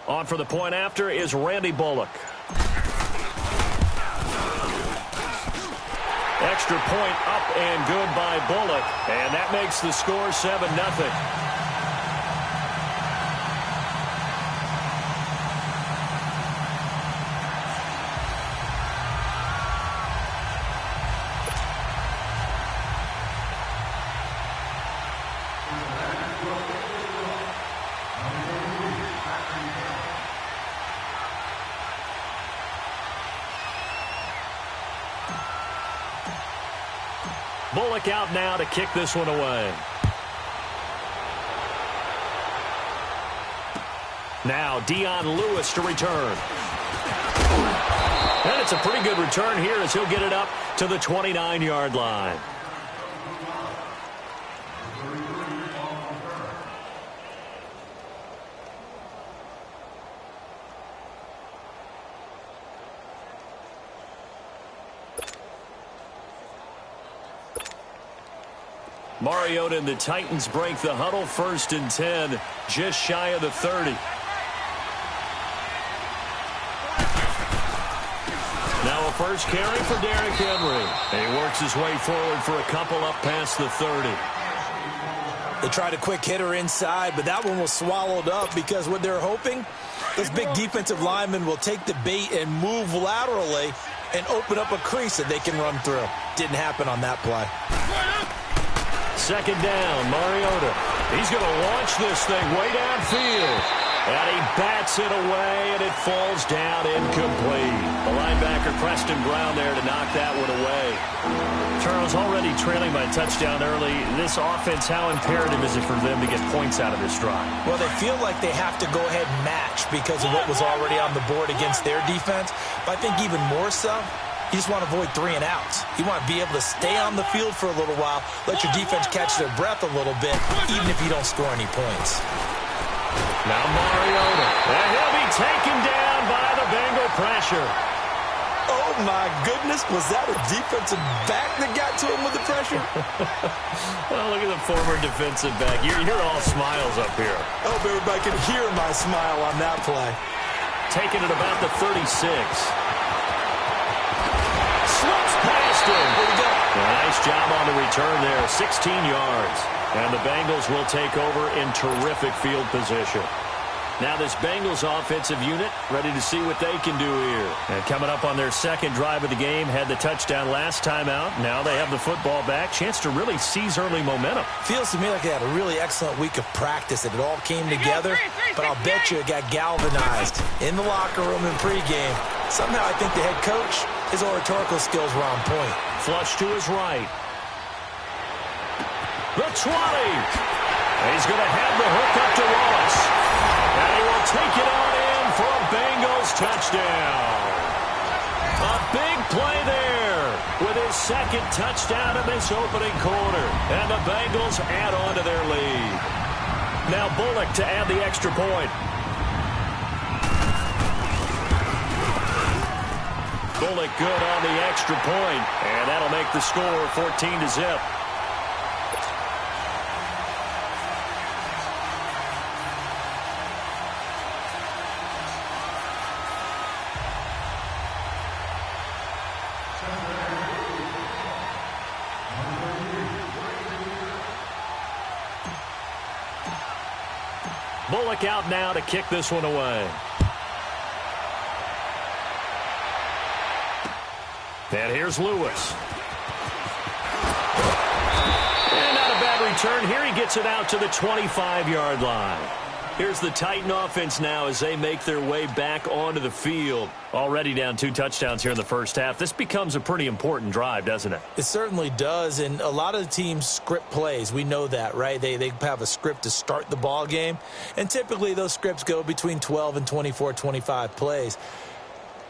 On for the point after is Randy Bullock. Extra point up and good by Bullock. And that makes the score 7-0. Bullock out now to kick this one away. Now Dion Lewis to return. And it's a pretty good return here as he'll get it up to the 29-yard line. Mariota and the Titans break the huddle, 1st and 10, just shy of the 30. Now a first carry for Derrick Henry. And he works his way forward for a couple up past the 30. They tried a quick hitter inside, but that one was swallowed up because what they're hoping, this big defensive lineman will take the bait and move laterally and open up a crease that they can run through. Didn't happen on that play. Second down, Mariota. He's going to launch this thing way downfield. And he bats it away, and it falls down incomplete. The linebacker, Preston Brown, there to knock that one away. Charles, already trailing by a touchdown early. This offense, how imperative is it for them to get points out of this drive? Well, they feel like they have to go ahead and match because of what was already on the board against their defense. But I think even more so, you just want to avoid 3 and outs. You want to be able to stay on the field for a little while, let your defense catch their breath a little bit, even if you don't score any points. Now Mariota, and he'll be taken down by the Bengal pressure. Oh, my goodness. Was that a defensive back that got to him with the pressure? Well, look at the former defensive back. You're all smiles up here. I hope everybody can hear my smile on that play. Taking it about the 36. Slips past him. Where'd he go? Nice job on the return there. 16 yards. And the Bengals will take over in terrific field position. Now this Bengals offensive unit ready to see what they can do here. And coming up on their second drive of the game, had the touchdown last time out. Now they have the football back. Chance to really seize early momentum. Feels to me like they had a really excellent week of practice and it all came together. But I'll bet you it got galvanized in the locker room in pregame. Somehow I think the head coach, his oratorical skills were on point. Flush to his right. The 20. He's going to have the hook up to Wallace. And he will take it on in for a Bengals touchdown. A big play there with his second touchdown in this opening quarter. And the Bengals add on to their lead. Now Bullock to add the extra point. Bullock good on the extra point. And that'll make the score 14-0. Bullock out now to kick this one away. And here's Lewis. And not a bad return here. He gets it out to the 25-yard line. Here's the Titan offense now as they make their way back onto the field. Already down 2 touchdowns here in the first half. This becomes a pretty important drive, doesn't it? It certainly does, and a lot of the teams script plays. We know that, right? They have a script to start the ball game, and typically those scripts go between 12 and 24, 25 plays.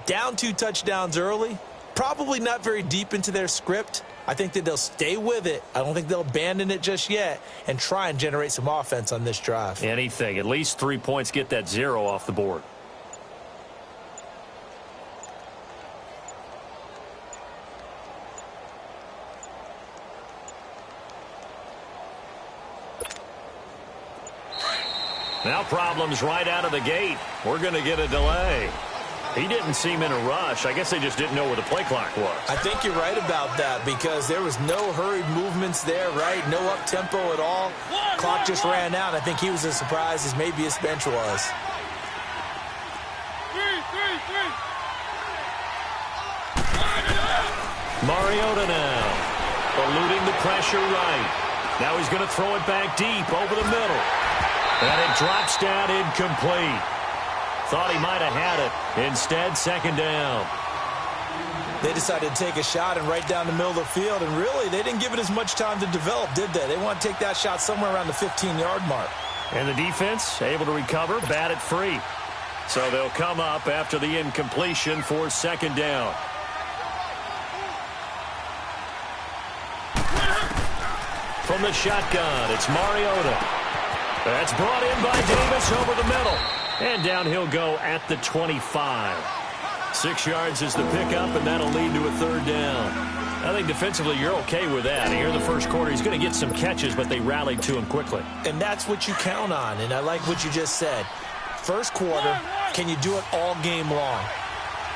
Down 2 touchdowns early, probably not very deep into their script. I think that they'll stay with it. I don't think they'll abandon it just yet and try and generate some offense on this drive. Anything. At least 3 points, get that 0 off the board. Now problems right out of the gate. We're going to get a delay. He didn't seem in a rush. I guess they just didn't know where the play clock was. I think you're right about that because there was no hurried movements there, right? No up-tempo at all. Clock just ran out. I think he was as surprised as maybe his bench was. Mariota now, eluding the pressure right. Now he's going to throw it back deep over the middle. And it drops down incomplete. Thought he might have had it. Instead, second down. They decided to take a shot and right down the middle of the field, and really, they didn't give it as much time to develop, did they? They want to take that shot somewhere around the 15-yard mark. And the defense able to recover, bat it free. So they'll come up after the incompletion for second down. From the shotgun, it's Mariota. That's brought in by Davis over the middle. And down he'll go at the 25. 6 yards is the pickup, and that'll lead to a third down. I think defensively you're okay with that. Here in the first quarter, he's going to get some catches, but they rallied to him quickly. And that's what you count on, and I like what you just said. First quarter, can you do it all game long?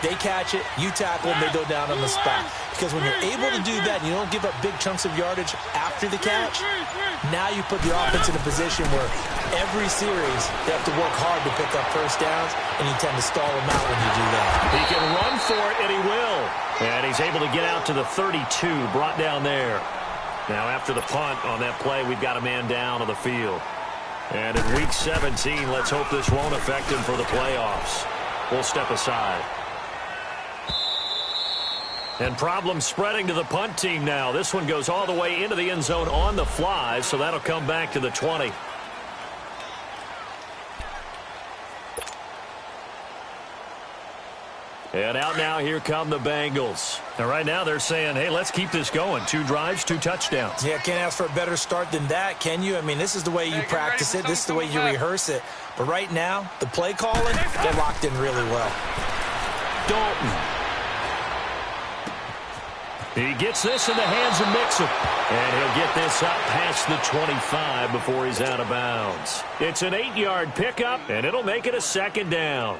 They catch it, you tackle them, they go down on the spot. Because when you're able to do that and you don't give up big chunks of yardage after the catch, now you put the offense in a position where every series they have to work hard to pick up first downs, and you tend to stall them out when you do that. He can run for it, and he will. And he's able to get out to the 32, brought down there. Now after the punt on that play, we've got a man down on the field. And in Week 17, let's hope this won't affect him for the playoffs. We'll step aside. And problems spreading to the punt team now. This one goes all the way into the end zone on the fly, so that'll come back to the 20. And out now, here come the Bengals. And right now they're saying, hey, let's keep this going. 2 drives, 2 touchdowns. Yeah, can't ask for a better start than that, can you? I mean, this is the way you practice it. This is the way you rehearse it. But right now, the play calling, they're locked in really well. Dalton. He gets this in the hands of Mixon. And he'll get this up past the 25 before he's out of bounds. It's an 8-yard pickup, and it'll make it a second down.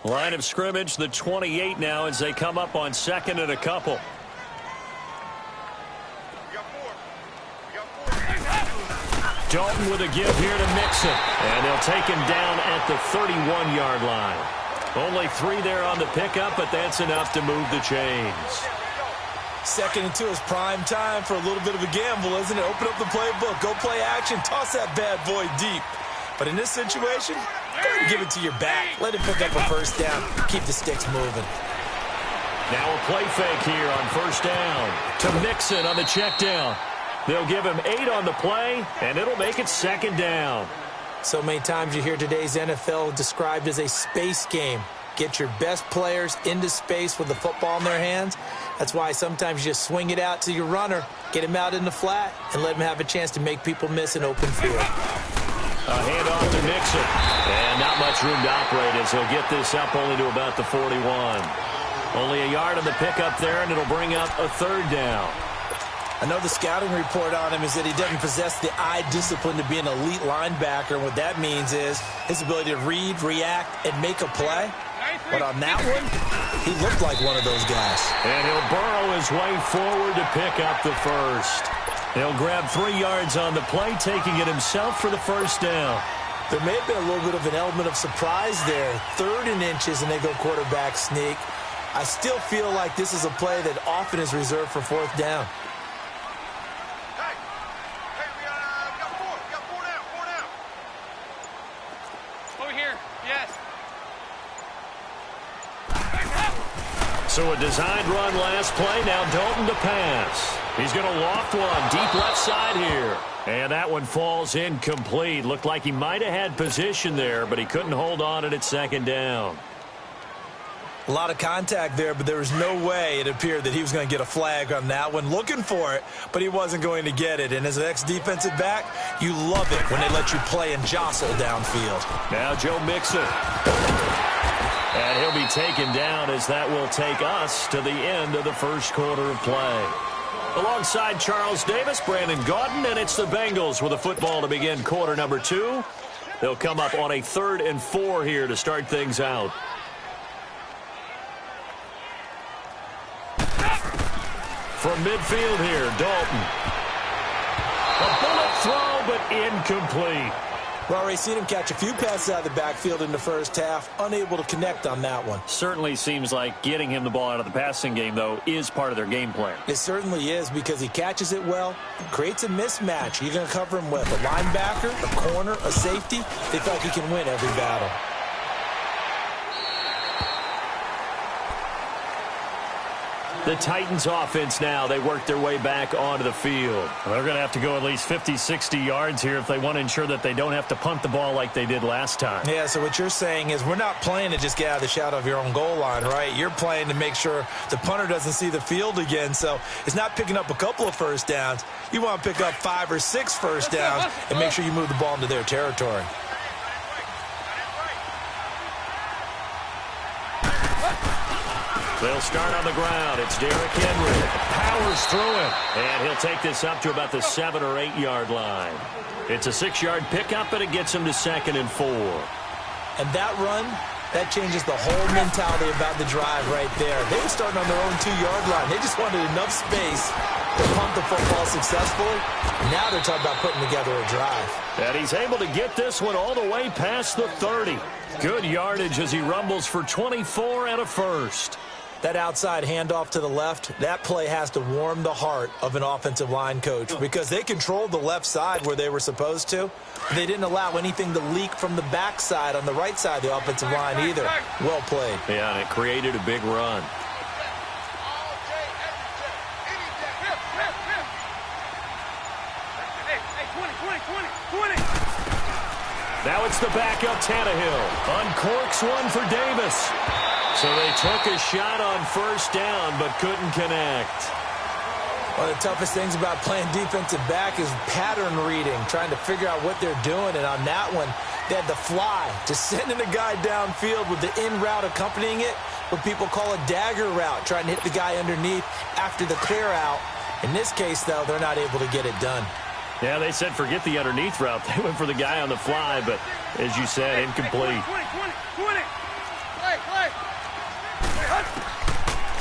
Line of scrimmage, the 28 now as they come up on second and a couple. Dalton with a give here to Mixon. And they'll take him down at the 31-yard line. Only 3 there on the pickup, but that's enough to move the chains. 2nd and 2 is prime time for a little bit of a gamble, isn't it? Open up the playbook, go play action, toss that bad boy deep. But in this situation, go ahead and give it to your back. Let him pick up a first down. Keep the sticks moving. Now a play fake here on first down to Mixon on the check down. They'll give him 8 on the play, and it'll make it second down. So many times you hear today's NFL described as a space game. Get your best players into space with the football in their hands. That's why sometimes you just swing it out to your runner, get him out in the flat, and let him have a chance to make people miss an open field. A handoff to Mixon. And not much room to operate as he'll get this up only to about the 41. Only a yard on the pickup there, and it'll bring up a third down. I know the scouting report on him is that he doesn't possess the eye discipline to be an elite linebacker. And what that means is his ability to read, react, and make a play. But on that one, he looked like one of those guys. And he'll burrow his way forward to pick up the first. He'll grab 3 yards on the play, taking it himself for the first down. There may have been a little bit of an element of surprise there. 3rd and inches, and they go quarterback sneak. I still feel like this is a play that often is reserved for 4th down. So a designed run last play. Now Dalton to pass. He's going to loft one deep left side here. And that one falls incomplete. Looked like he might have had position there, but he couldn't hold on at second down. A lot of contact there, but there was no way it appeared that he was going to get a flag on that one. Looking for it, but he wasn't going to get it. And as an ex-defensive back, you love it when they let you play and jostle downfield. Now Joe Mixon. And he'll be taken down as that will take us to the end of the first quarter of play. Alongside Charles Davis, Brandon Gaudin, and it's the Bengals with the football to begin quarter number 2. They'll come up on a 3rd and 4 here to start things out. From midfield here, Dalton. A bullet throw, but incomplete. Well, we've seen him catch a few passes out of the backfield in the first half, unable to connect on that one. Certainly seems like getting him the ball out of the passing game, though, is part of their game plan. It certainly is, because he catches it well, creates a mismatch. You're going to cover him with a linebacker, a corner, a safety. They feel like he can win every battle. The Titans offense now, they work their way back onto the field. They're going to have to go at least 50, 60 yards here if they want to ensure that they don't have to punt the ball like they did last time. Yeah, so what you're saying is we're not playing to just get out of the shadow of your own goal line, right? You're playing to make sure the punter doesn't see the field again. So it's not picking up a couple of first downs. You want to pick up 5 or 6 first downs and make sure you move the ball into their territory. They'll start on the ground. It's Derrick Henry. Powers through him. And he'll take this up to about the 7 or 8 yard line. It's a 6-yard pickup, and it gets him to 2nd and 4. And that run, that changes the whole mentality about the drive right there. They were starting on their own 2-yard line. They just wanted enough space to pump the football successfully. Now they're talking about putting together a drive. And he's able to get this one all the way past the 30. Good yardage as he rumbles for 24 and a first. That outside handoff to the left, that play has to warm the heart of an offensive line coach because they controlled the left side where they were supposed to. They didn't allow anything to leak from the backside on the right side of the offensive line either. Well played. Yeah, and it created a big run. Now it's the backup Tannehill. Uncorks one for Davis. So they took a shot on first down, but couldn't connect. One of the toughest things about playing defensive back is pattern reading, trying to figure out what they're doing. And on that one, they had the fly, just sending a guy downfield with the in route accompanying it, what people call a dagger route, trying to hit the guy underneath after the clear out. In this case, though, they're not able to get it done. Yeah, they said forget the underneath route. They went for the guy on the fly, but as you said, incomplete.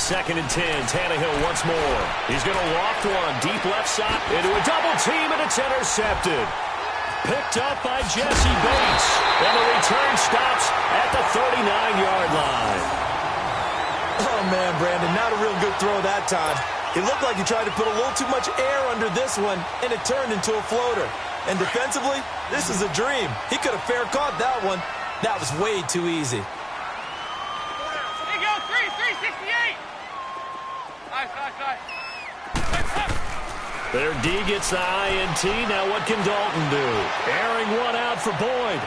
2nd and 10, Tannehill once more. He's going to loft one deep left side into a double team, and it's intercepted. Picked up by Jesse Bates, and the return stops at the 39-yard line. Oh, man, Brandon, not a real good throw that time. It looked like he tried to put a little too much air under this one, and it turned into a floater. And defensively, this is a dream. He could have fair caught that one. That was way too easy. Their D gets the INT. Now what can Dalton do? Airing one out for Boyd.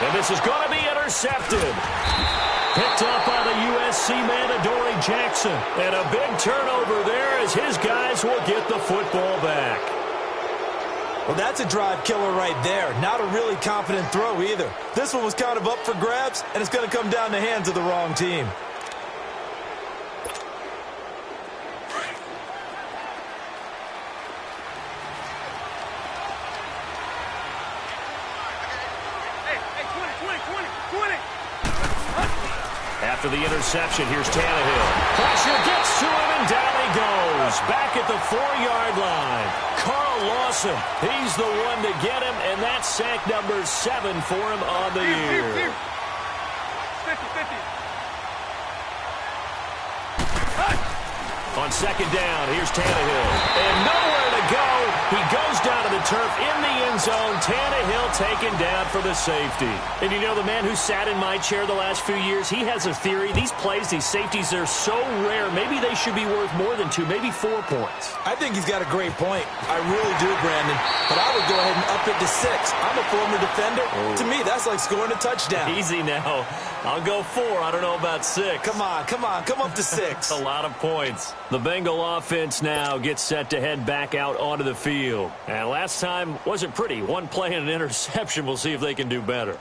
And this is going to be intercepted. Picked up by the USC man, Adoree Jackson. And a big turnover there as his guys will get the football back. Well, that's a drive killer right there. Not a really confident throw either. This one was kind of up for grabs, and it's going to come down the hands of the wrong team. After the interception, here's Tannehill. Pressure gets to him, and down he goes. Back at the 4-yard line. Carl Lawson, he's the one to get him, and that's sack number 7 for him on the year. 50-50. On 2nd down, here's Tannehill. And nowhere to go. He goes down to the turf in the end zone. Tannehill taken down for the safety. And you know, the man who sat in my chair the last few years, he has a theory. These plays, these safeties, they're so rare. Maybe they should be worth more than 2, maybe 4 points. I think he's got a great point. I really do, Brandon. But I would go ahead and up it to 6. I'm a former defender. Oh. To me, that's like scoring a touchdown. Easy now. I'll go 4. I don't know about 6. Come on. Come up to 6. A lot of points. The Bengal offense now gets set to head back out onto the field. And last time wasn't pretty. 1 play and an interception. We'll see if they can do better.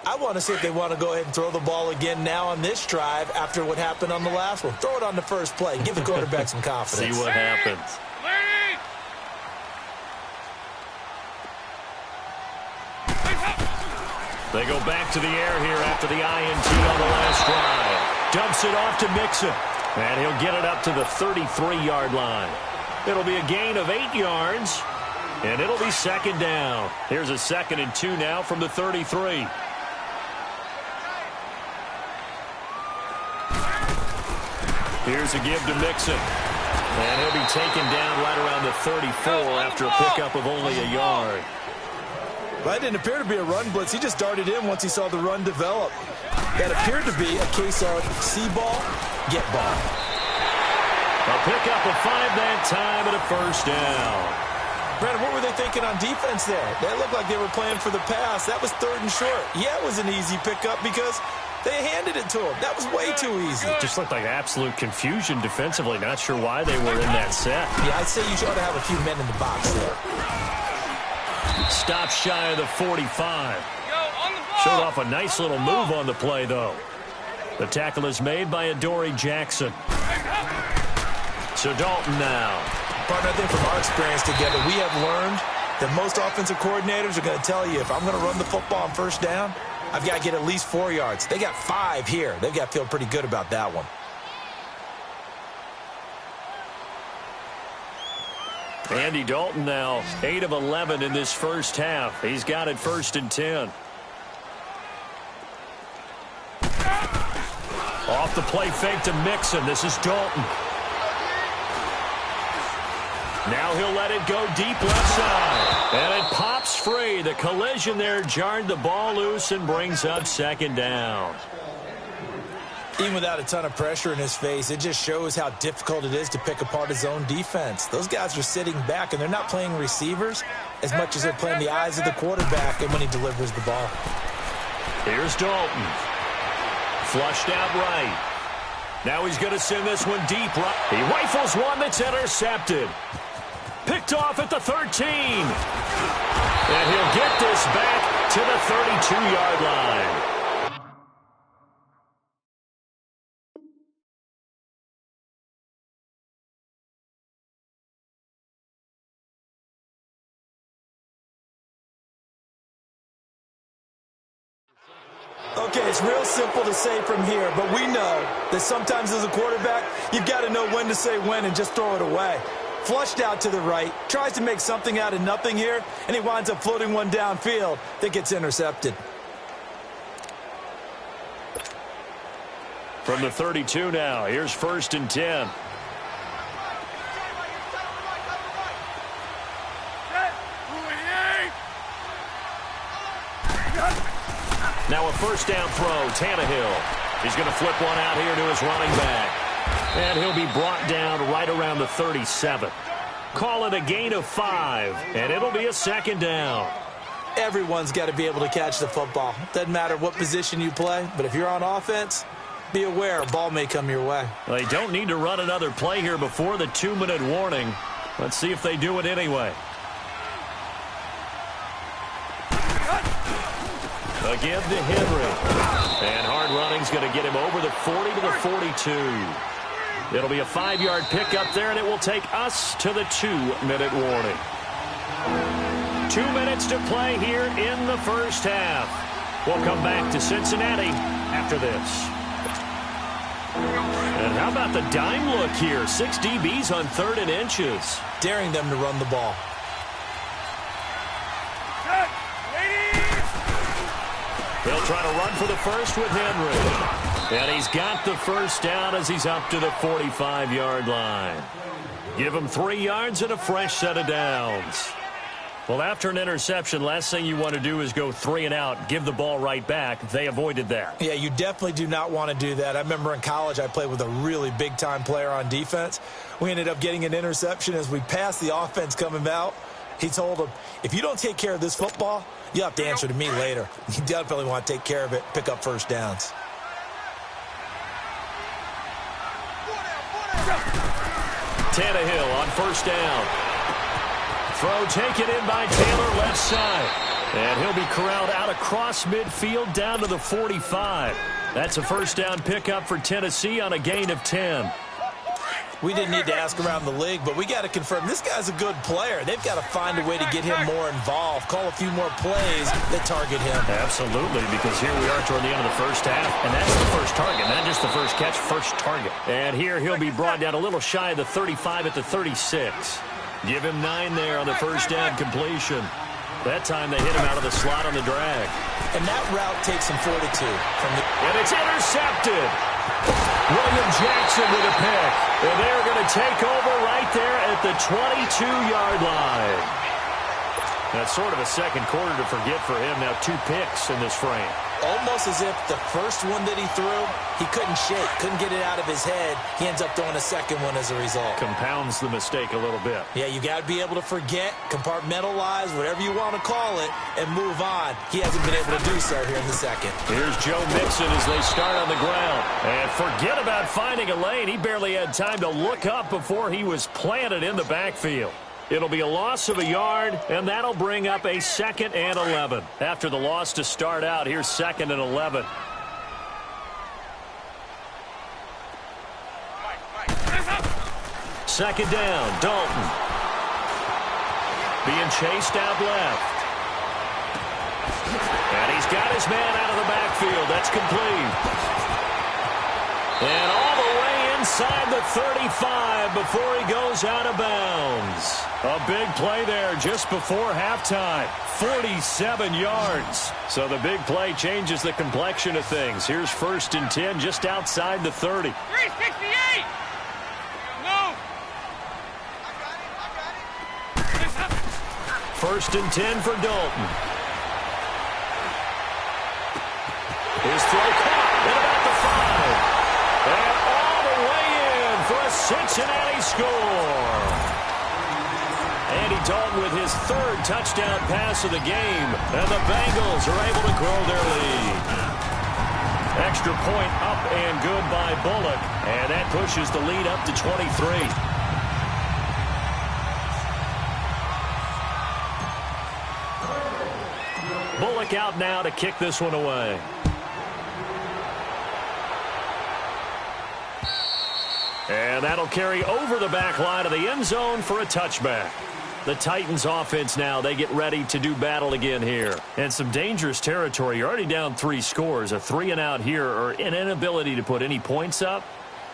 I want to see if they want to go ahead and throw the ball again now on this drive after what happened on the last one. Throw it on the first play. Give the quarterback some confidence. See what happens. They go back to the air here after the INT on the last drive. Dumps it off to Mixon. And he'll get it up to the 33-yard line. It'll be a gain of 8 yards. And it'll be second down. Here's a 2nd and 2 now from the 33. Here's a give to Mixon. And he'll be taken down right around the 34 after a pickup of only a yard. That didn't appear to be a run blitz. He just darted in once he saw the run develop. That appeared to be a case of see ball, get ball. A pickup of 5 that time and a first down. Brandon, what were they thinking on defense there? They looked like they were playing for the pass. That was 3rd and short. Yeah, it was an easy pickup because they handed it to him. That was way too easy. It just looked like absolute confusion defensively. Not sure why they were in that set. Yeah, I'd say you ought to have a few men in the box there. Stop shy of the 45. Showed off a nice little move on the play, though. The tackle is made by Adoree Jackson. So Dalton now. Partner, I think from our experience together, we have learned that most offensive coordinators are going to tell you, if I'm going to run the football on first down, I've got to get at least 4 yards. They got 5 here. They've got to feel pretty good about that one. Andy Dalton now 8 of 11 in this first half. He's got it 1st and 10. Off the play fake to Mixon. This is Dalton. Now he'll let it go deep left side. And it pops free. The collision there jarred the ball loose and brings up 2nd down. Even without a ton of pressure in his face, it just shows how difficult it is to pick apart his own defense. Those guys are sitting back, and they're not playing receivers as much as they're playing the eyes of the quarterback and when he delivers the ball. Here's Dalton. Flushed out right. Now he's going to send this one deep right. He rifles one that's intercepted. Picked off at the 13. And he'll get this back to the 32-yard line. Okay, it's real simple to say from here, but we know that sometimes as a quarterback, you've got to know when to say when and just throw it away. Flushed out to the right, tries to make something out of nothing here, and he winds up floating one downfield that gets intercepted. From the 32 now, here's 1st and 10. Now a first down throw, Tannehill. He's going to flip one out here to his running back. And he'll be brought down right around the 37. Call it a gain of 5, and it'll be a 2nd down. Everyone's got to be able to catch the football. Doesn't matter what position you play, but if you're on offense, be aware a ball may come your way. Well, they don't need to run another play here before the 2-minute warning. Let's see if they do it anyway. A give to Henry. And hard running's going to get him over the 40 to the 42. It'll be a 5-yard pickup there, and it will take us to the 2-minute warning. 2 minutes to play here in the first half. We'll come back to Cincinnati after this. And how about the dime look here? 6 DBs on 3rd and inches. Daring them to run the ball. They'll try to run for the first with Henry. And he's got the first down as he's up to the 45-yard line. Give him 3 yards and a fresh set of downs. Well, after an interception, last thing you want to do is go 3 and out, give the ball right back. They avoided that. Yeah, you definitely do not want to do that. I remember in college I played with a really big-time player on defense. We ended up getting an interception as we passed the offense coming out. He told him, if you don't take care of this football, you have to answer to me later. You definitely want to take care of it, pick up first downs. Tannehill on first down. Throw taken in by Taylor left side. And he'll be corralled out across midfield down to the 45. That's a first down pickup for Tennessee on a gain of 10. We didn't need to ask around the league, but we got to confirm this guy's a good player. They've got to find a way to get him more involved, call a few more plays that target him. Absolutely, because here we are toward the end of the first half, and that's the first target, not just the first catch, first target. And here he'll be brought down a little shy of the 35 at the 36. Give him 9 there on the first down completion. That time they hit him out of the slot on the drag. And that route takes some fortitude. And it's intercepted. William Jackson with a pick. And they're going to take over right there at the 22-yard line. That's sort of a second quarter to forget for him. Now 2 picks in this frame. Almost as if the first one that he threw, he couldn't shake, couldn't get it out of his head. He ends up throwing a second one as a result. Compounds the mistake a little bit. Yeah, you got to be able to forget, compartmentalize, whatever you want to call it, and move on. He hasn't been able to do so here in the second. Here's Joe Mixon as they start on the ground. And forget about finding a lane. He barely had time to look up before he was planted in the backfield. It'll be a loss of a yard, and that'll bring up a 2nd and 11. After the loss to start out, here's 2nd and 11. Second down, Dalton. Being chased out left. And he's got his man out of the backfield. That's complete. And all the way inside the 35 before he goes out of bounds. A big play there just before halftime. 47 yards. So the big play changes the complexion of things. Here's 1st and 10 just outside the 30. 368! Move! 1st and 10 for Dalton. His throw caught at about the 5. And all the way in for a Cincinnati score. Andy Dalton with his 3rd touchdown pass of the game. And the Bengals are able to grow their lead. Extra point up and good by Bullock. And that pushes the lead up to 23. Bullock out now to kick this one away. And that'll carry over the back line of the end zone for a touchback. The Titans offense now, they get ready to do battle again here. And some dangerous territory. You're already down 3 scores. A 3-and-out here or an inability to put any points up.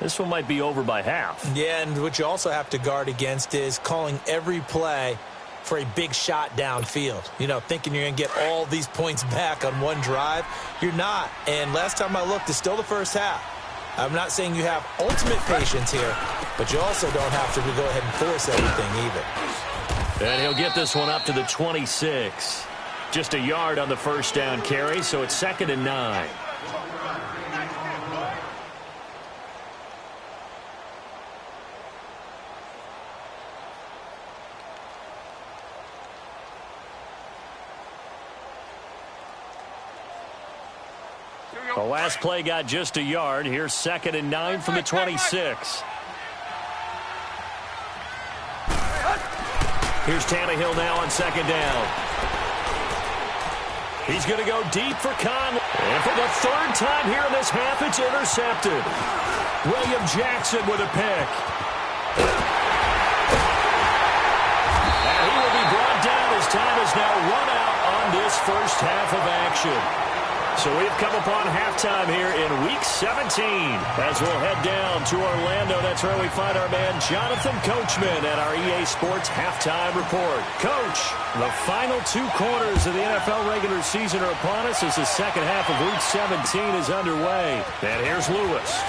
This one might be over by half. Yeah, and what you also have to guard against is calling every play for a big shot downfield. You know, thinking you're going to get all these points back on one drive. You're not. And last time I looked, it's still the first half. I'm not saying you have ultimate patience here, but you also don't have to go ahead and force everything either. And he'll get this one up to the 26. Just a yard on the first down carry, so it's 2nd and 9. The last play got just a yard. Here's 2nd and 9 from the 26. Here's Tannehill now on 2nd down. He's going to go deep for Conley. And for the 3rd time here in this half, it's intercepted. William Jackson with a pick. And he will be brought down as time is now run out on this first half of action. So we've come upon halftime here in Week 17. As we'll head down to Orlando, that's where we find our man Jonathan Coachman at our EA Sports Halftime Report. Coach, the final 2 quarters of the NFL regular season are upon us as the second half of Week 17 is underway. And here's Lewis.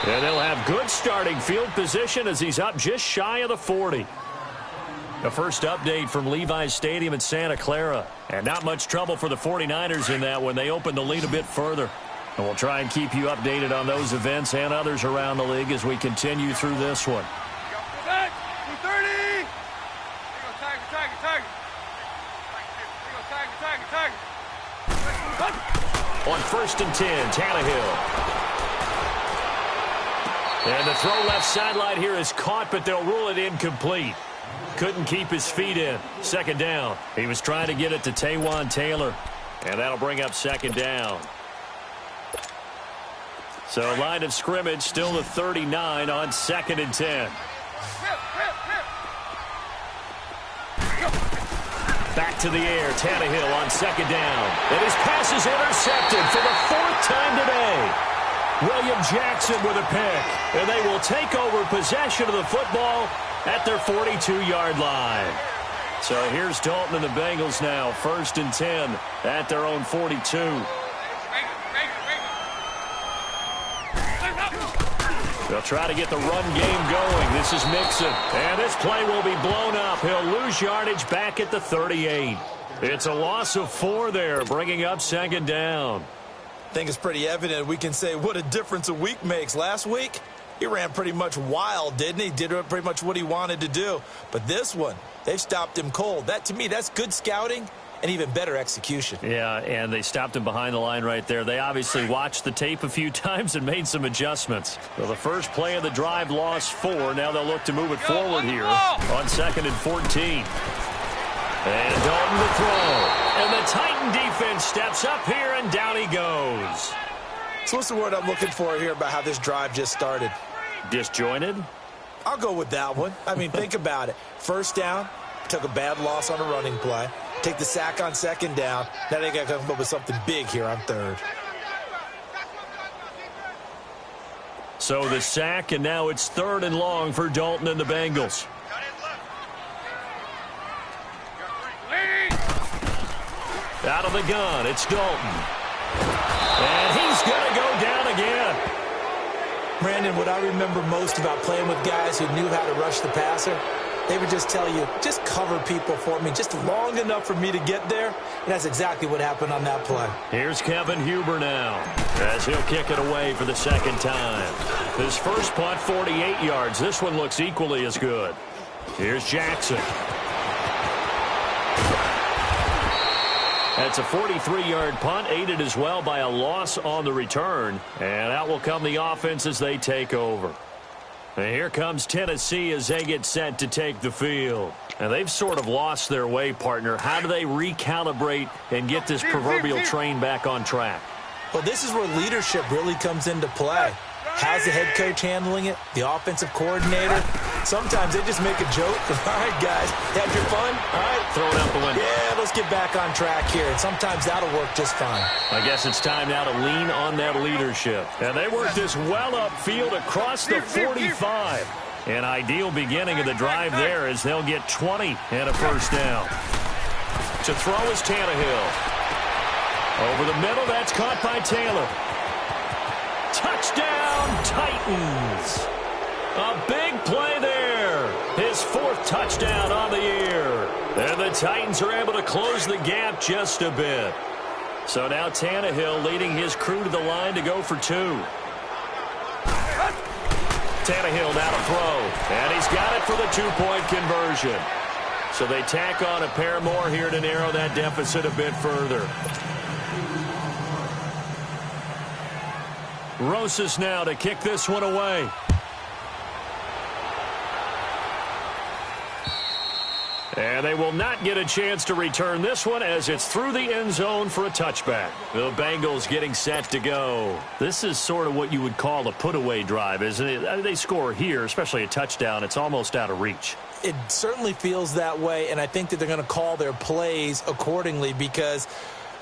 And they'll have good starting field position as he's up just shy of the 40. The first update from Levi's Stadium in Santa Clara. And not much trouble for the 49ers in that when they open the lead a bit further. And we'll try and keep you updated on those events and others around the league as we continue through this one. 230! On 1st and 10, Tannehill. And the throw left sideline here is caught, but they'll rule it incomplete. Couldn't keep his feet in. Second down. He was trying to get it to Taywan Taylor. And that'll bring up second down. So line of scrimmage still the 39 on 2nd and 10. Back to the air. Tannehill on 2nd down. And his pass is intercepted for the 4th time today. William Jackson with a pick. And they will take over possession of the football at their 42-yard line. So here's Dalton and the Bengals now. 1st and 10 at their own 42. They'll try to get the run game going. This is Mixon. And this play will be blown up. He'll lose yardage back at the 38. It's a loss of 4 there, bringing up 2nd down. I think it's pretty evident. We can say what a difference a week makes. Last week, he ran pretty much wild, didn't he? Did pretty much what he wanted to do. But this one, they've stopped him cold. That, to me, that's good scouting and even better execution. Yeah, and they stopped him behind the line right there. They obviously watched the tape a few times and made some adjustments. So the first play of the drive lost 4. Now they'll look to move it forward here on 2nd and 14. And Dalton to throw. And the Titan defense steps up here, and down he goes. So what's the word I'm looking for here about how this drive just started? Disjointed? I'll go with that one. I mean, think about it. First down, took a bad loss on a running play. Take the sack on 2nd down. Now they got to come up with something big here on 3rd. So the sack, and now it's 3rd and long for Dalton and the Bengals. Out of the gun, it's Dalton. And he's going to go down again. Brandon, what I remember most about playing with guys who knew how to rush the passer, they would just tell you, just cover people for me, just long enough for me to get there. And that's exactly what happened on that play. Here's Kevin Huber now, as he'll kick it away for the 2nd time. His first punt, 48 yards. This one looks equally as good. Here's Jackson. That's a 43-yard punt, aided as well by a loss on the return. And out will come the offense as they take over. And here comes Tennessee as they get set to take the field. And they've sort of lost their way, partner. How do they recalibrate and get this proverbial train back on track? Well, this is where leadership really comes into play. How's the head coach handling it? The offensive coordinator? Sometimes they just make a joke. All right, guys, had your fun? All right. Throw it out the window. Yeah, let's get back on track here. And sometimes that'll work just fine. I guess it's time now to lean on that leadership. And they work this well upfield across the 45. An ideal beginning of the drive there as they'll get 20 and a first down. To throw is Tannehill. Over the middle, that's caught by Taylor. Touchdown, Titans. A big play there. His 4th touchdown on the year. And the Titans are able to close the gap just a bit. So now Tannehill leading his crew to the line to go for 2. Tannehill now to throw. And he's got it for the 2-point conversion. So they tack on a pair more here to narrow that deficit a bit further. Rosas now to kick this one away. And they will not get a chance to return this one as it's through the end zone for a touchback. The Bengals getting set to go. This is sort of what you would call a put-away drive, isn't it? They score here, especially a touchdown. It's almost out of reach. It certainly feels that way, and I think that they're going to call their plays accordingly because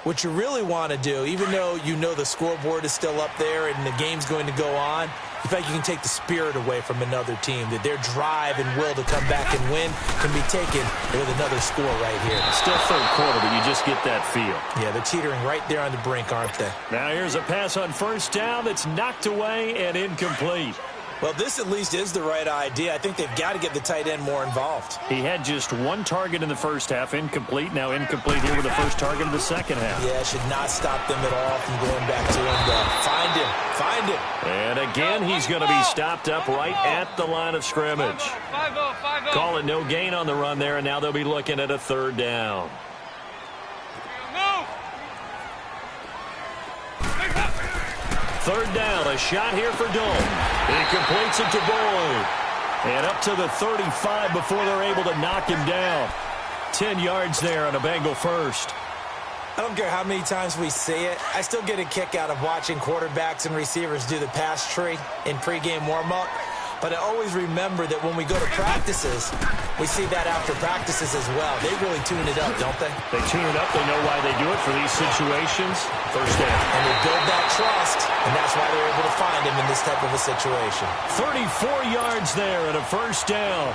what you really want to do, even though you know the scoreboard is still up there and the game's going to go on, in fact, you can take the spirit away from another team, that their drive and will to come back and win can be taken with another score right here. Still 3rd quarter, but you just get that feel. Yeah, they're teetering right there on the brink, aren't they? Now here's a pass on 1st down that's knocked away and incomplete. Well, this at least is the right idea. I think they've got to get the tight end more involved. He had just 1 target in the first half, incomplete. Now incomplete here with the first target of the second half. Yeah, it should not stop them at all from going back to him. Find him. Find him. And again, he's going to be stopped up right at the line of scrimmage. 5-0. Call it no gain on the run there, and now they'll be looking at a 3rd down. Move. 3rd down, a shot here for Dalton. He completes it to Boyd. And up to the 35 before they're able to knock him down. 10 yards there on a Bengal first. I don't care how many times we see it. I still get a kick out of watching quarterbacks and receivers do the pass tree in pregame warm-up. But I always remember that when we go to practices, we see that after practices as well. They really tune it up, don't they? They tune it up. They know why they do it for these situations. First down. And they build that trust, and that's why they're able to find him in this type of a situation. 34 yards there and a first down.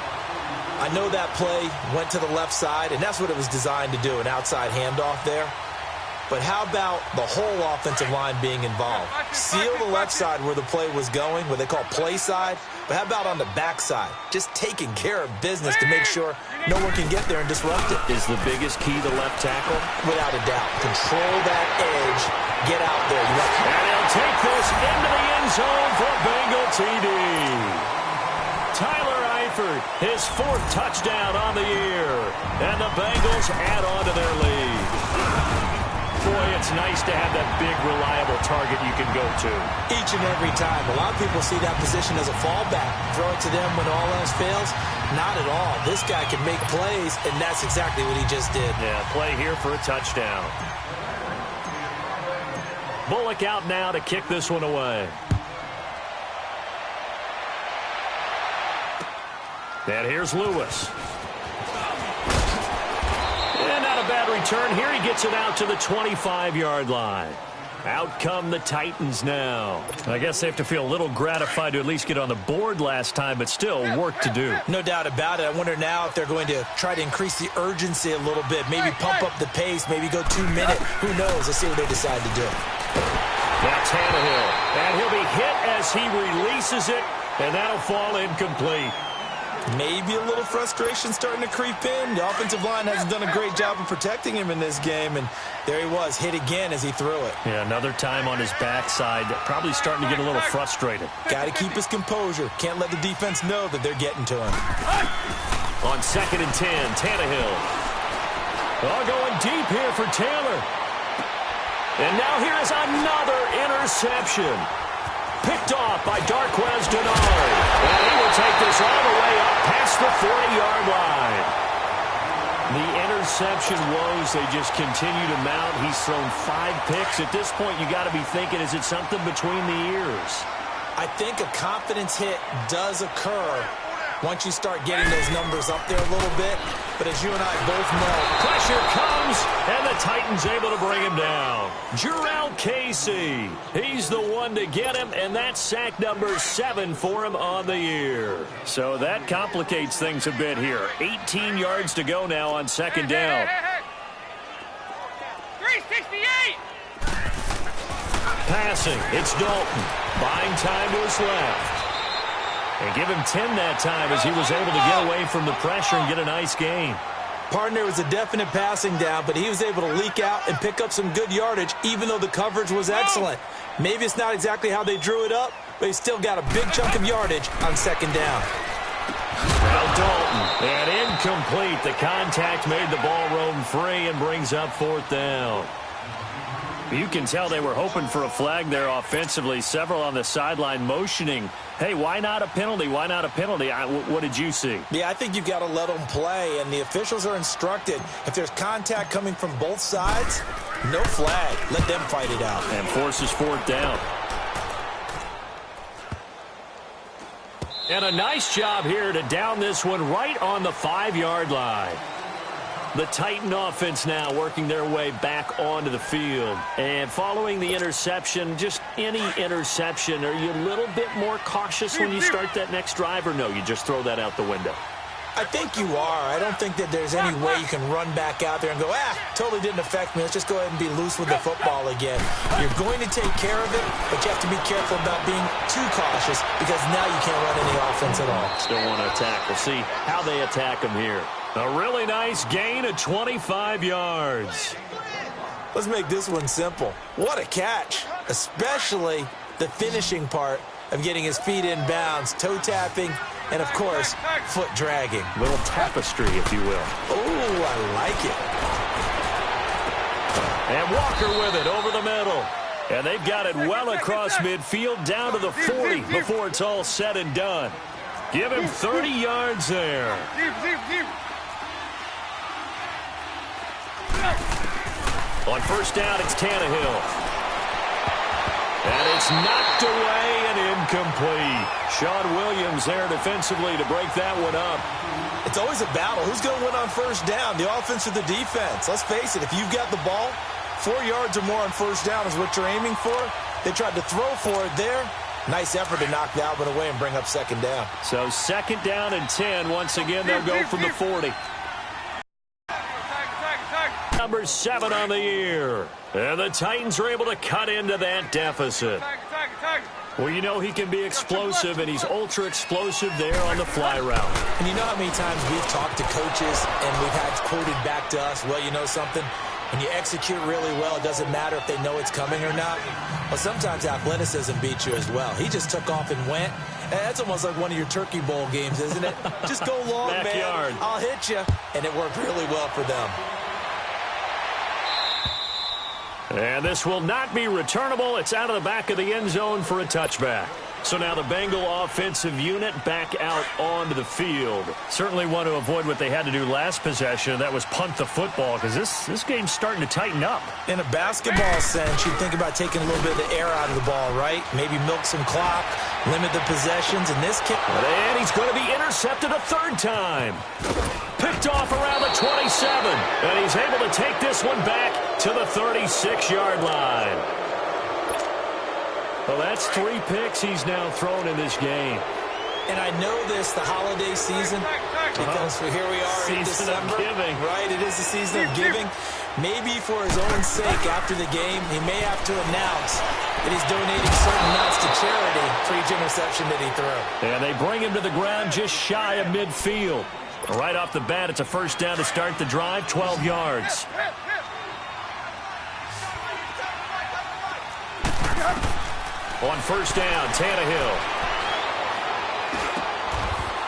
I know that play went to the left side, and that's what it was designed to do, an outside handoff there. But how about the whole offensive line being involved? Seal the left side where the play was going, what they call play side. But how about on the backside? Just taking care of business to make sure no one can get there and disrupt it. Is the biggest key the left tackle? Without a doubt. Control that edge. Get out there. And he'll take this into the end zone for a Bengal TD. Tyler Eifert, his 4th touchdown on the year. And the Bengals add on to their lead. Boy, it's nice to have that big, reliable target you can go to. Each and every time. A lot of people see that position as a fallback. Throw it to them when all else fails. Not at all. This guy can make plays, and that's exactly what he just did. Yeah, play here for a touchdown. Bullock out now to kick this one away. And here's Lewis. And not a bad return here. He gets it out to the 25-yard line. Out come the Titans now. I guess they have to feel a little gratified to at least get on the board last time, but still work to do. No doubt about it. I wonder now if they're going to try to increase the urgency a little bit, maybe pump up the pace, maybe go 2 minute. Who knows? Let's see what they decide to do. That's Tannehill. And he'll be hit as he releases it, and that'll fall incomplete. Maybe a little frustration starting to creep in. The offensive line hasn't done a great job of protecting him in this game, and there he was, hit again as he threw it. Yeah, another time on his backside, probably starting to get a little frustrated. Got to keep his composure. Can't let the defense know that they're getting to him. On 2nd and 10, Tannehill. Oh, going deep here for Taylor. And now here is another interception. Picked off by Darquez Denard. And he will take this all the way up past the 40-yard line. The interception woes, they just continue to mount. He's thrown 5 picks. At this point, you got to be thinking, is it something between the ears? I think a confidence hit does occur once you start getting those numbers up there a little bit. But as you and I both know, pressure comes, and the Titans able to bring him down. Jurrell Casey, he's the one to get him, and that's sack number 7 for him on the year. So that complicates things a bit here. 18 yards to go now on 2nd down. 368! Passing, it's Dalton. Buying time to his left. And give him 10 that time as he was able to get away from the pressure and get a nice gain. Partner was a definite passing down, but he was able to leak out and pick up some good yardage, even though the coverage was excellent. Maybe it's not exactly how they drew it up, but he still got a big chunk of yardage on 2nd down. Now Dalton, and incomplete. The contact made the ball roam free and brings up 4th down. You can tell they were hoping for a flag there offensively. Several on the sideline motioning, hey, why not a penalty? Why not a penalty? What did you see? Yeah, I think you've got to let them play, and the officials are instructed. If there's contact coming from both sides, no flag. Let them fight it out. And forces 4th down. And a nice job here to down this one right on the 5-yard line. The Titan offense now working their way back onto the field. And following the interception, just any interception, are you a little bit more cautious when you start that next drive, or no, you just throw that out the window? I think you are. I don't think that there's any way you can run back out there and go, totally didn't affect me. Let's just go ahead and be loose with the football again. You're going to take care of it, but you have to be careful about being too cautious because now you can't run any offense at all. Still want to attack. We'll see how they attack them here. A really nice gain of 25 yards. Let's make this one simple. What a catch, especially the finishing part of getting his feet in bounds, toe tapping, and, of course, foot dragging. Little tapestry, if you will. Oh, I like it. And Walker with it over the middle. And they've got it well across midfield down to the 40 before it's all said and done. Give him 30 yards there. On first down, it's Tannehill. And it's knocked away and incomplete. Sean Williams there defensively to break that one up. It's always a battle. Who's going to win on first down, the offense or the defense? Let's face it, if you've got the ball, 4 yards or more on first down is what you're aiming for. They tried to throw for it there. Nice effort to knock that one away and bring up second down. So second down and 10. Once again, they'll go from the 40. Number 7 on the year. And the Titans are able to cut into that deficit. Well, you know he can be explosive, and he's ultra-explosive there on the fly route. And you know how many times we've talked to coaches and we've had quoted back to us, well, you know something? When you execute really well, it doesn't matter if they know it's coming or not. Well, sometimes athleticism beats you as well. He just took off and went. And that's almost like one of your Turkey Bowl games, isn't it? Just go long, Backyard. man. I'll hit you. And it worked really well for them. And this will not be returnable. It's out of the back of the end zone for a touchback. So now the Bengal offensive unit back out onto the field. Certainly want to avoid what they had to do last possession. That was punt the football, because this game's starting to tighten up. In a basketball sense, you think about taking a little bit of the air out of the ball, right? Maybe milk some clock, limit the possessions. In this case, and he's going to be intercepted a third time. Picked off around the 27. And he's able to take this one back to the 36-yard line. Well, that's 3 picks he's now thrown in this game. And I know this, the holiday season, because here we are in December. Season of giving. Right, it is the season of giving. Maybe for his own sake, after the game, he may have to announce that he's donating certain amounts to charity for each interception that he threw. And they bring him to the ground just shy of midfield. Right off the bat, it's a first down to start the drive, 12 yards. On first down, Tannehill.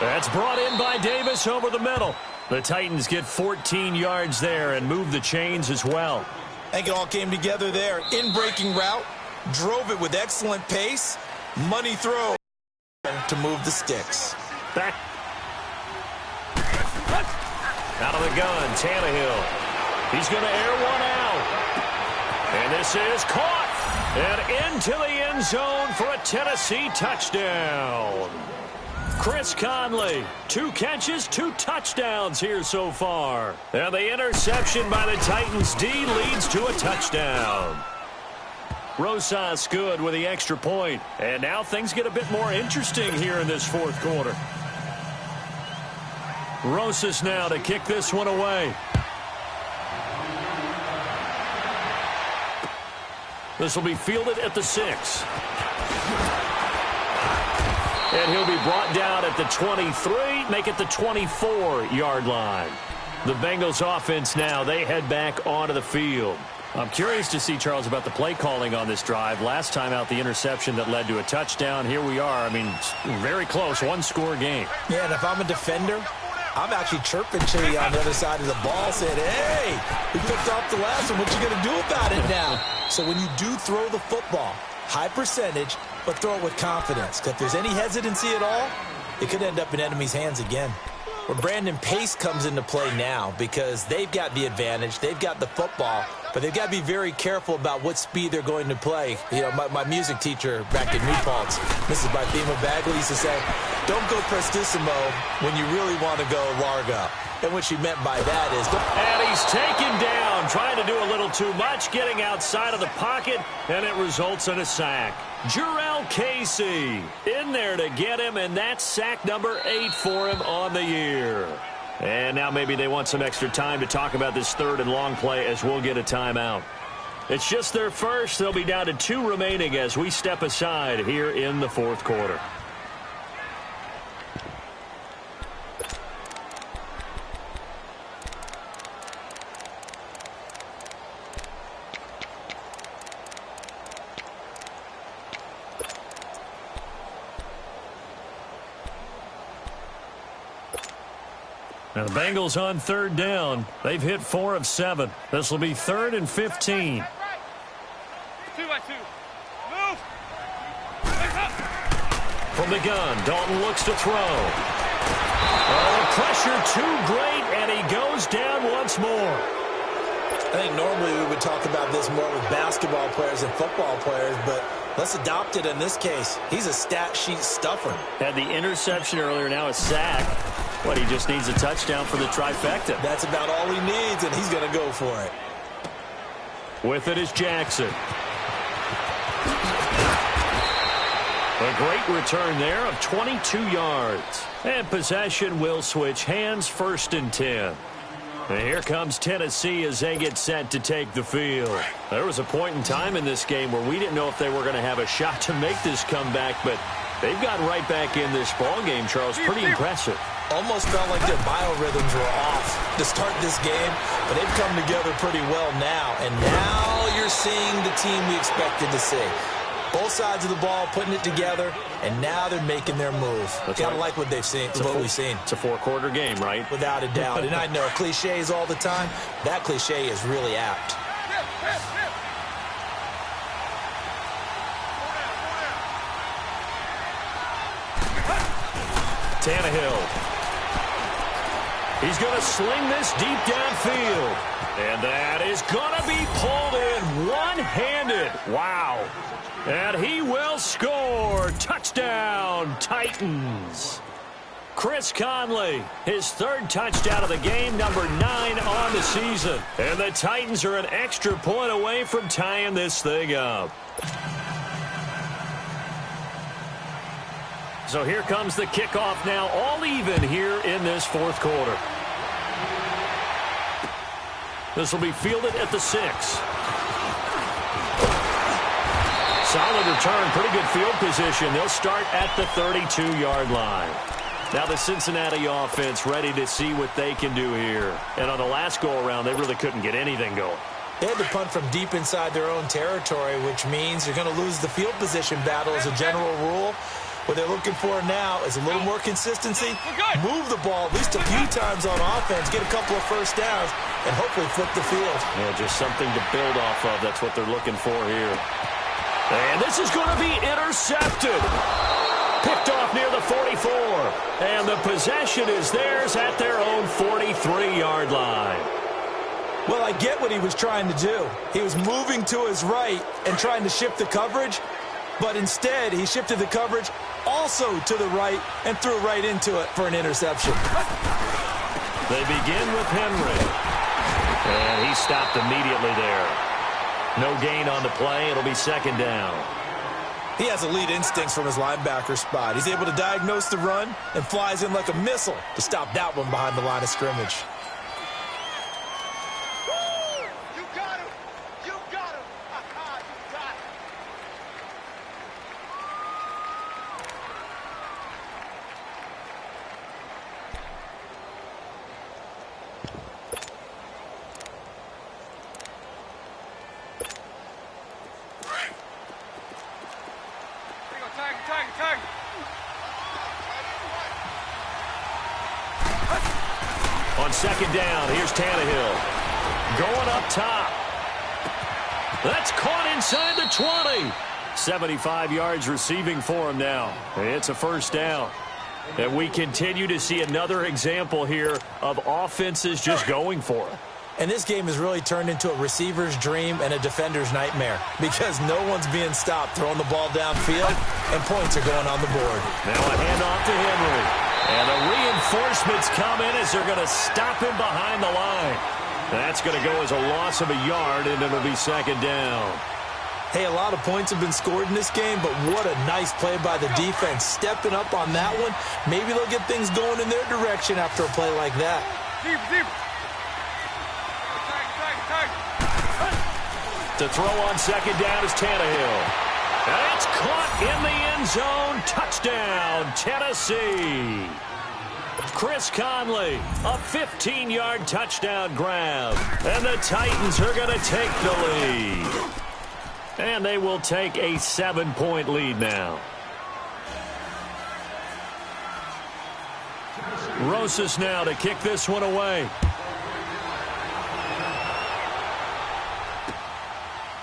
That's brought in by Davis over the middle. The Titans get 14 yards there and move the chains as well. I think it all came together there. In-breaking route, drove it with excellent pace, money throw to move the sticks. Back. Out of the gun, Tannehill. He's going to air one out. And this is caught. And into the end zone for a Tennessee touchdown. Chris Conley, 2 catches, 2 touchdowns here so far. And the interception by the Titans D leads to a touchdown. Rosas good with the extra point. And now things get a bit more interesting here in this fourth quarter. Rosas now to kick this one away. This will be fielded at the 6. And he'll be brought down at the 23, make it the 24-yard line. The Bengals offense now, they head back onto the field. I'm curious to see, Charles, about the play calling on this drive. Last time out, the interception that led to a touchdown. Here we are. I mean, very close, one-score game. Yeah, and if I'm a defender, I'm actually chirping Chitty on the other side of the ball, saying, hey, we picked off the last one. What you going to do about it now? So when you do throw the football, high percentage, but throw it with confidence. Because if there's any hesitancy at all, it could end up in enemy's hands again. Where Brandon Pace comes into play now because they've got the advantage. They've got the football, but they've got to be very careful about what speed they're going to play. You know, my music teacher back in New Paltz, Mrs. Bythema Bagley, used to say, don't go prestissimo when you really want to go largo. And what she meant by that is... And he's taken down, trying to do a little too much, getting outside of the pocket, and it results in a sack. Jarrell Casey in there to get him, and that's sack number 8 for him on the year. And now maybe they want some extra time to talk about this third and long play as we'll get a timeout. It's just their first. They'll be down to 2 remaining as we step aside here in the fourth quarter. Now the Bengals on third down. They've hit 4 of 7. This will be 3rd and 15. 2 by 2. Move. From the gun, Dalton looks to throw. Oh, the pressure too great, and he goes down once more. I think normally we would talk about this more with basketball players and football players, but let's adopt it in this case. He's a stat sheet stuffer. Had the interception earlier, now a sack. What, he just needs a touchdown for the trifecta. That's about all he needs, and he's going to go for it. With it is Jackson. A great return there of 22 yards. And possession will switch hands, 1st and 10. And here comes Tennessee as they get set to take the field. There was a point in time in this game where we didn't know if they were going to have a shot to make this comeback, but they've gotten right back in this ball game, Charles. Pretty impressive. Almost felt like their biorhythms were off to start this game, but they've come together pretty well now. And now you're seeing the team we expected to see. Both sides of the ball putting it together, and now they're making their move. Kind of like what they've seen, what we've seen. It's a 4-quarter game, right? Without a doubt. And I know cliches all the time. That cliche is really apt. Tannehill. He's going to sling this deep downfield. And that is going to be pulled in one-handed. Wow. And he will score. Touchdown, Titans. Chris Conley, his 3rd touchdown of the game, number 9 on the season. And the Titans are an extra point away from tying this thing up. So here comes the kickoff now, all even here in this 4th quarter. This will be fielded at the 6. Solid return, pretty good field position. They'll start at the 32-yard line. Now the Cincinnati offense ready to see what they can do here. And on the last go-around, they really couldn't get anything going. They had to punt from deep inside their own territory, which means you're going to lose the field position battle as a general rule. What they're looking for now is a little more consistency, move the ball at least a few times on offense, get a couple of first downs, and hopefully flip the field. Yeah, just something to build off of. That's what they're looking for here. And this is going to be intercepted. Picked off near the 44. And the possession is theirs at their own 43-yard line. Well, I get what he was trying to do. He was moving to his right and trying to shift the coverage, but instead he shifted the coverage also to the right and threw right into it for an interception. They begin with Henry. And he stopped immediately there. No gain on the play. It'll be 2nd down. He has elite instincts from his linebacker spot. He's able to diagnose the run and flies in like a missile to stop that one behind the line of scrimmage. You got him! You got him! You got him! Tag. On 2nd down, here's Tannehill. Going up top. That's caught inside the 20. 75 yards receiving for him now. It's a 1st down. And we continue to see another example here of offenses just going for it. And this game has really turned into a receiver's dream and a defender's nightmare because no one's being stopped throwing the ball downfield, and points are going on the board. Now a handoff to Henry. And the reinforcements come in as they're going to stop him behind the line. That's going to go as a loss of a yard, and it'll be 2nd down. Hey, a lot of points have been scored in this game, but what a nice play by the defense. Stepping up on that one. Maybe they'll get things going in their direction after a play like that. Deep. To throw on 2nd down is Tannehill. And it's caught in the end zone. Touchdown, Tennessee. Chris Conley, a 15-yard touchdown grab. And the Titans are going to take the lead. And they will take a 7-point lead now. Rosas now to kick this one away.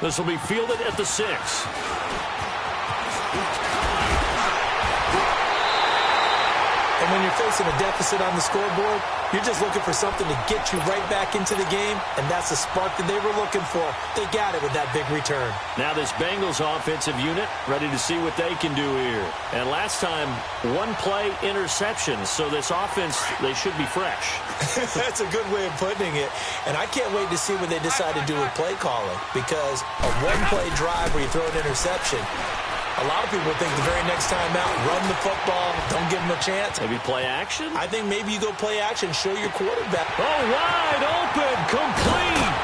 This will be fielded at the 6. And when you're facing a deficit on the scoreboard, you're just looking for something to get you right back into the game, and that's the spark that they were looking for. They got it with that big return. Now this Bengals offensive unit ready to see what they can do here. And last time, one-play interception, so this offense, they should be fresh. That's a good way of putting it. And I can't wait to see what they decide to do with play calling, because a one-play drive where you throw an interception, a lot of people think the very next time out, run the football, don't give them a chance. Maybe play action? I think maybe you go play action, show your quarterback. Oh, wide open, complete.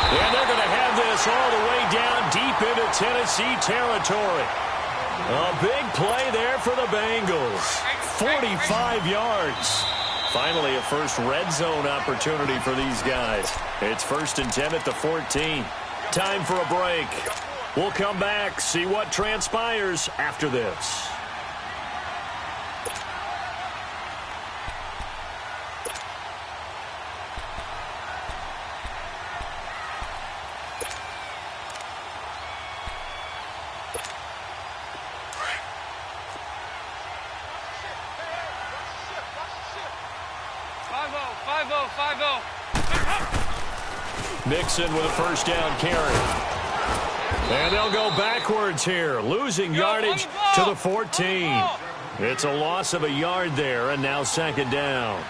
And they're going to have this all the way down deep into Tennessee territory. A big play there for the Bengals. 45 yards. Finally, a first red zone opportunity for these guys. It's 1st and 10 at the 14. Time for a break. We'll come back, see what transpires after this. Mixon with a first down carry. And they'll go backwards here, losing yardage to the 14. It's a loss of a yard there, and now 2nd down.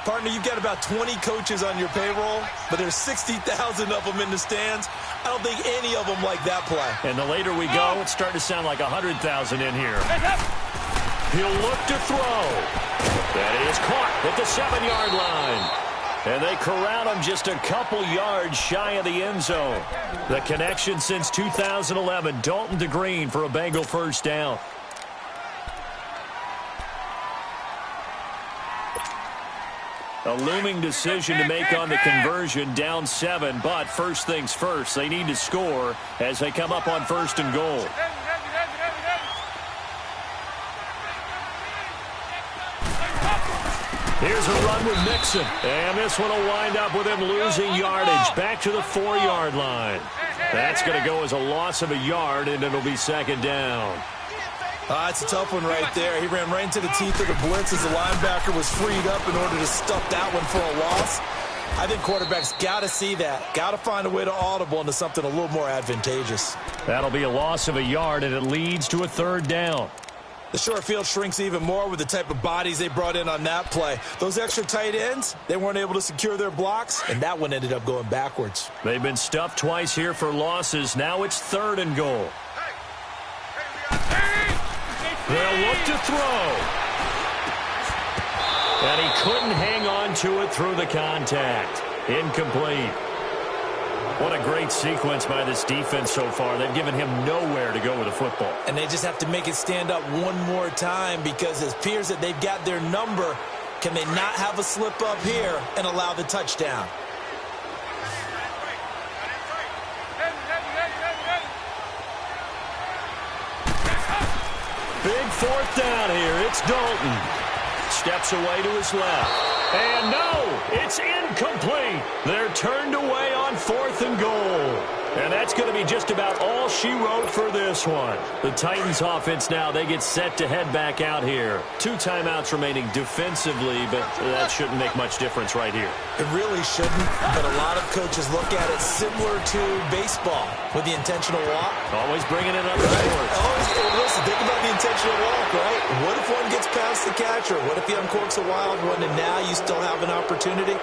Partner, you've got about 20 coaches on your payroll, but there's 60,000 of them in the stands. I don't think any of them like that play. And the later we go, it's starting to sound like 100,000 in here. He'll look to throw. That is caught at the 7-yard line. And they corral him just a couple yards shy of the end zone. The connection since 2011, Dalton to Green for a Bengal first down. A looming decision to make on the conversion, down 7, but first things first, they need to score as they come up on 1st and goal. Here's a run with Mixon, and this one will wind up with him losing yardage back to the 4-yard line. That's going to go as a loss of a yard, and it'll be 2nd down. It's a tough one right there. He ran right into the teeth of the blitz as the linebacker was freed up in order to stuff that one for a loss. I think quarterbacks got to see that. Got to find a way to audible into something a little more advantageous. That'll be a loss of a yard, and it leads to a 3rd down. The short field shrinks even more with the type of bodies they brought in on that play. Those extra tight ends, they weren't able to secure their blocks, and that one ended up going backwards. They've been stuffed twice here for losses. Now it's 3rd and goal. They'll look to throw. And he couldn't hang on to it through the contact. Incomplete. What a great sequence by this defense so far. They've given him nowhere to go with the football. And they just have to make it stand up one more time, because it appears that they've got their number. Can they not have a slip up here and allow the touchdown? Big 4th down here. It's Dalton. Steps away to his left. And no, it's incomplete. They're turned away on 4th and goal. And that's going to be just about all she wrote for this one. The Titans offense now, they get set to head back out here. 2 timeouts remaining defensively, but that shouldn't make much difference right here. It really shouldn't, but a lot of coaches look at it similar to baseball with the intentional walk. Always bringing it up the court. Listen, think about the intentional walk, right? What if one gets past the catcher? What if he uncorks a wild one and now you still have an opportunity?